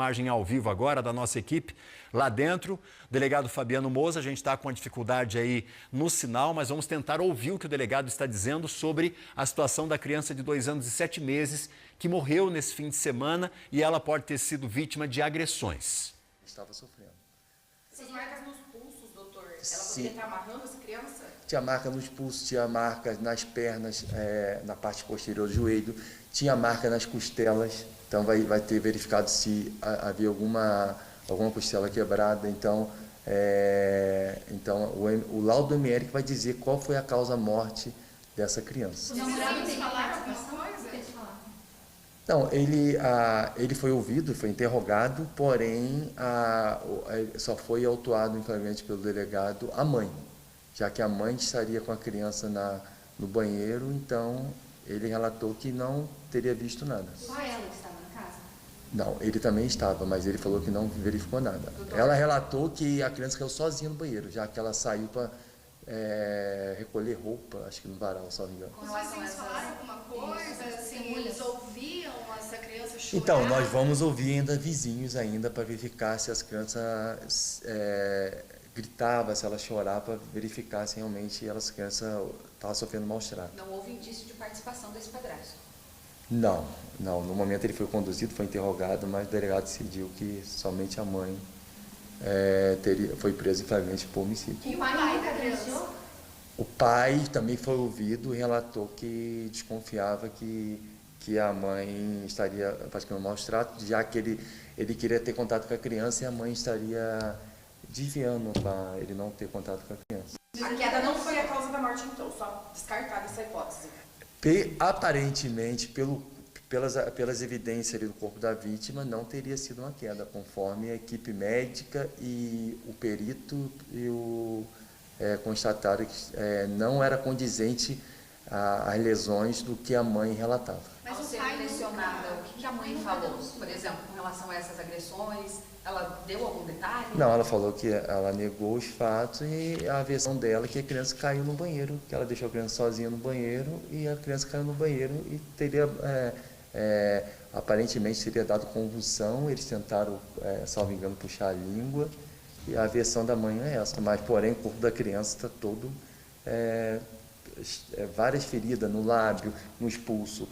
imagem ao vivo agora da nossa equipe lá dentro. Delegado Fabiano Moza, a gente está com uma dificuldade aí no sinal, mas vamos tentar ouvir o que o delegado está dizendo sobre a situação da criança de 2 anos e 7 meses que morreu nesse fim de semana e ela pode ter sido vítima de agressões. Estava sofrendo. Essas marcas nos pulsos, doutor, ela Sim. poderia estar amarrando essa criança? Tinha marca nos pulsos, tinha marca nas pernas, na parte posterior do joelho, tinha marca nas costelas. Então vai ter verificado se havia alguma costela quebrada. Então o laudo do ML que vai dizer qual foi a causa-morte dessa criança. Os namorados têm falado alguma coisa? Não, ele foi ouvido, foi interrogado, porém só foi autuado em flagrante pelo delegado a mãe, já que a mãe estaria com a criança no banheiro, então ele relatou que não teria visto nada. Só ela que estava na casa? Não, ele também estava, mas ele falou que não verificou nada. Ela relatou que a criança caiu sozinha no banheiro, já que ela saiu para recolher roupa, acho que no varal, só não me engano. Os vizinhos falaram alguma coisa? Assim, eles ouviam essa criança chorar? Então, nós vamos ouvir ainda vizinhos ainda para verificar se as crianças gritavam, se elas choravam, para verificar se realmente as crianças estavam sofrendo maus tratos. Não houve indício de participação desse padrasto? Não. No momento ele foi conduzido, foi interrogado, mas o delegado decidiu que somente a mãe foi presa em flagrante por homicídio. E o pai da criança? O pai também foi ouvido e relatou que desconfiava que a mãe estaria praticando maus tratos, já que ele queria ter contato com a criança e a mãe estaria desviando para ele não ter contato com a criança. A queda não foi a causa da morte, então, só descartada essa hipótese. Aparentemente, pelas evidências ali do corpo da vítima, não teria sido uma queda, conforme a equipe médica e o perito constataram que não era condizente às lesões do que a mãe relatava. Mas ao ser lesionada, o que a mãe falou? Por exemplo, com relação a essas agressões, ela deu algum detalhe? Não, ela falou que ela negou os fatos e a versão dela é que a criança caiu no banheiro, que ela deixou a criança sozinha no banheiro e a criança caiu no banheiro e teria, aparentemente, teria dado convulsão. Eles tentaram, salvo engano, puxar a língua e a versão da mãe é essa, mas porém o corpo da criança está todo, várias feridas no lábio, no expulso,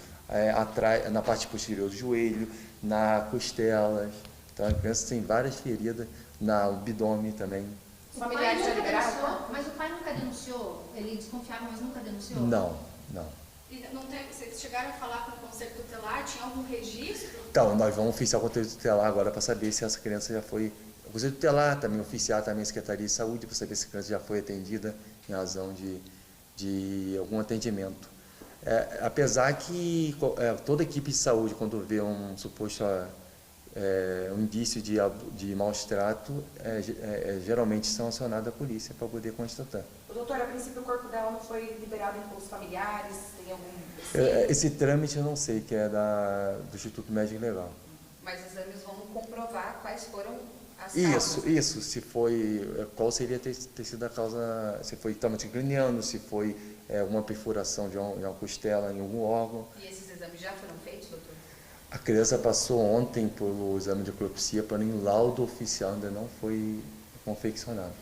atrás, na parte posterior do joelho, na costela. Então a criança tem várias feridas no abdômen também. Os familiares já liberaram? Mas o pai nunca denunciou? Ele desconfiava, mas nunca denunciou? Não. E vocês chegaram a falar com o Conselho Tutelar? Tinha algum registro? Então, nós vamos oficiar o Conselho Tutelar agora para saber se essa criança já foi... O Conselho Tutelar também oficiar também a Secretaria de Saúde para saber se a criança já foi atendida em razão de algum atendimento. Apesar que toda equipe de saúde, quando vê um suposto um indício de maus trato, geralmente são acionados a polícia para poder constatar. Doutor, a princípio o corpo dela não foi liberado pelos familiares? Tem algum... Esse trâmite eu não sei, que é do Instituto Médico Legal. Mas os exames vão comprovar quais foram as causas. Isso, se foi, qual seria ter sido a causa, se foi traumatismo craniano, se foi uma perfuração de uma costela em algum órgão. E esses exames já foram feitos, doutor? A criança passou ontem pelo exame de necropsia, porém o laudo oficial ainda não foi confeccionado.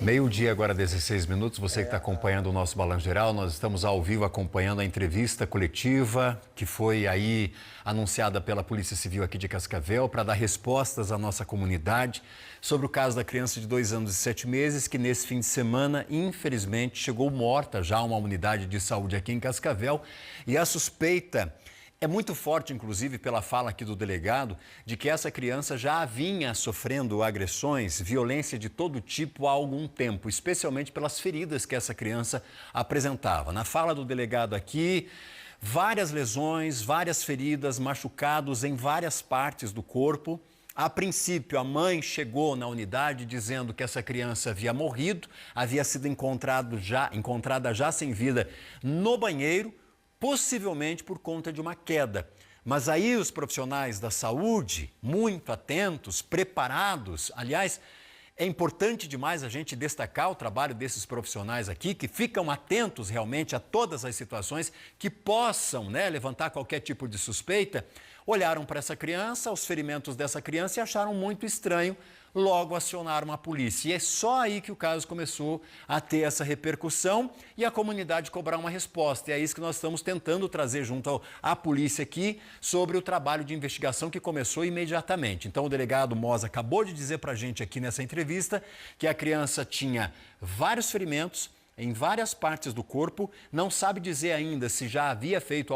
Meio-dia, agora 16 minutos. Você que está acompanhando o nosso Balanço Geral, nós estamos ao vivo acompanhando a entrevista coletiva que foi aí anunciada pela Polícia Civil aqui de Cascavel para dar respostas à nossa comunidade sobre o caso da criança de 2 anos e 7 meses que nesse fim de semana, infelizmente, chegou morta já a uma unidade de saúde aqui em Cascavel e a suspeita é muito forte, inclusive, pela fala aqui do delegado, de que essa criança já vinha sofrendo agressões, violência de todo tipo há algum tempo, especialmente pelas feridas que essa criança apresentava. Na fala do delegado aqui, várias lesões, várias feridas, machucados em várias partes do corpo. A princípio, a mãe chegou na unidade dizendo que essa criança havia morrido, havia sido encontrada já sem vida no banheiro, possivelmente por conta de uma queda. Mas aí os profissionais da saúde, muito atentos, preparados, aliás, é importante demais a gente destacar o trabalho desses profissionais aqui, que ficam atentos realmente a todas as situações que possam levantar qualquer tipo de suspeita. olharam para essa criança, os ferimentos dessa criança e acharam muito estranho, logo acionaram a polícia. E é só aí que o caso começou a ter essa repercussão e a comunidade cobrar uma resposta. E é isso que nós estamos tentando trazer junto à polícia aqui sobre o trabalho de investigação que começou imediatamente. Então o delegado Moza acabou de dizer para a gente aqui nessa entrevista que a criança tinha vários ferimentos em várias partes do corpo, não sabe dizer ainda se já havia feito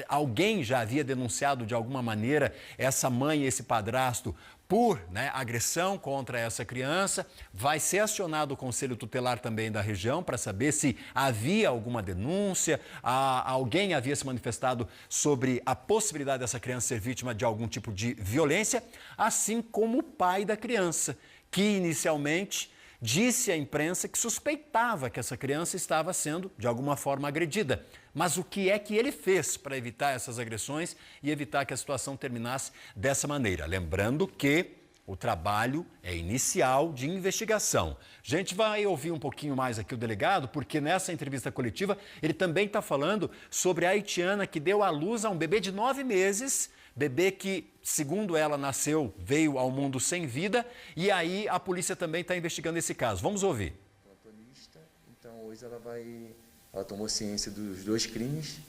alguém já havia denunciado de alguma maneira essa mãe, esse padrasto, por agressão contra essa criança. Vai ser acionado o Conselho Tutelar também da região para saber se havia alguma denúncia, alguém havia se manifestado sobre a possibilidade dessa criança ser vítima de algum tipo de violência, assim como o pai da criança, que inicialmente disse à imprensa que suspeitava que essa criança estava sendo, de alguma forma, agredida. Mas o que é que ele fez para evitar essas agressões e evitar que a situação terminasse dessa maneira? Lembrando que o trabalho é inicial de investigação. A gente vai ouvir um pouquinho mais aqui o delegado, porque nessa entrevista coletiva ele também está falando sobre a haitiana que deu à luz a um bebê de 9 meses, bebê que, segundo ela, veio ao mundo sem vida, e aí a polícia também está investigando esse caso. Vamos ouvir. Então hoje ela tomou ciência dos 2 crimes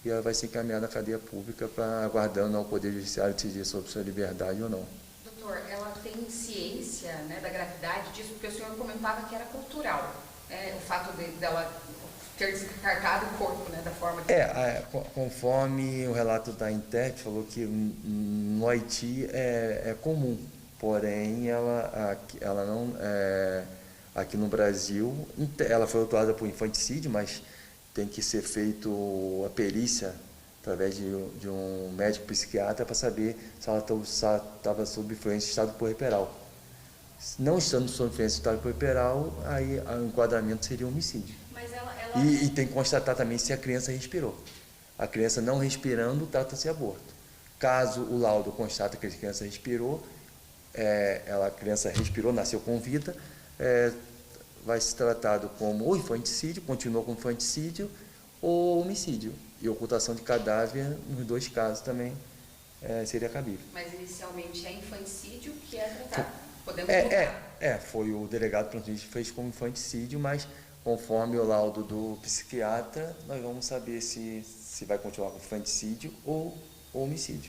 e ela vai ser encaminhada à cadeia pública para aguardando ao Poder Judiciário decidir sobre sua liberdade ou não. Doutor, ela tem ciência da gravidade disso, porque o senhor comentava que era cultural, o fato dela ter descartado o corpo, da forma que... Conforme o relato da Interp, falou que no Haiti é comum, porém ela não... aqui no Brasil, ela foi autuada por infanticídio, mas tem que ser feito a perícia através de um médico psiquiatra para saber se ela estava sob influência de estado puerperal. Não estando sob influência de estado puerperal, aí o enquadramento seria um homicídio. Mas E tem que constatar também se a criança respirou. A criança não respirando, trata-se de aborto. Caso o laudo constate que a criança respirou, a criança respirou, nasceu com vida, vai ser tratado como ou infanticídio, continuou com infanticídio, ou homicídio. E ocultação de cadáver, nos 2 casos também seria cabível. Mas inicialmente é infanticídio que é tratado. Podemos colocar. Foi o delegado que fez como infanticídio, mas conforme o laudo do psiquiatra, nós vamos saber se vai continuar com infanticídio ou homicídio.